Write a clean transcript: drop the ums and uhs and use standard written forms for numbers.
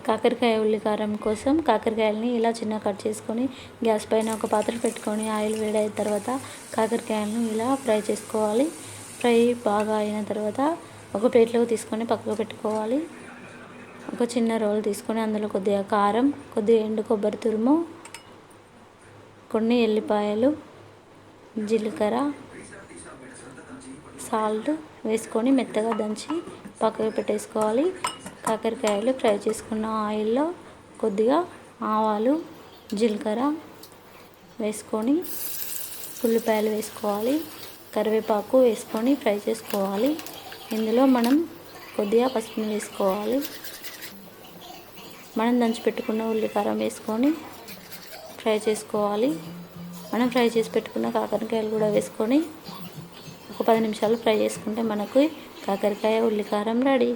కాకరకాయ ఉల్లికారం కోసం కాకరకాయలని ఇలా చిన్న కట్ చేసుకొని గ్యాస్ పైన ఒక పాత్ర పెట్టుకొని ఆయిల్ వేడైన తర్వాత కాకరకాయలను ఇలా ఫ్రై చేసుకోవాలి. ఫ్రై బాగా అయిన తర్వాత ఒక ప్లేట్లోకి తీసుకొని పక్కకు పెట్టుకోవాలి. ఒక చిన్న రోల్ తీసుకొని అందులో కొద్దిగా కారం, కొద్దిగా ఎండు కొబ్బరి తురుము, కొన్ని ఎల్లిపాయలు, జీలకర్ర, సాల్ట్ వేసుకొని మెత్తగా దంచి పక్కకు పెట్టేసుకోవాలి. కాకరకాయలు ఫ్రై చేసుకున్న ఆయిల్లో కొద్దిగా ఆవాలు, జీలకర్ర వేసుకొని ఉల్లిపాయలు వేసుకోవాలి. కరివేపాకు వేసుకొని ఫ్రై చేసుకోవాలి. ఇందులో మనం కొద్దిగా పసుపుని వేసుకోవాలి. మనం దంచి పెట్టుకున్న ఉల్లికారం వేసుకొని ఫ్రై చేసుకోవాలి. మనం ఫ్రై చేసి పెట్టుకున్న కాకరకాయలు కూడా వేసుకొని ఒక 10 నిమిషాలు ఫ్రై చేసుకుంటే మనకు కాకరకాయ ఉల్లికారం రెడీ.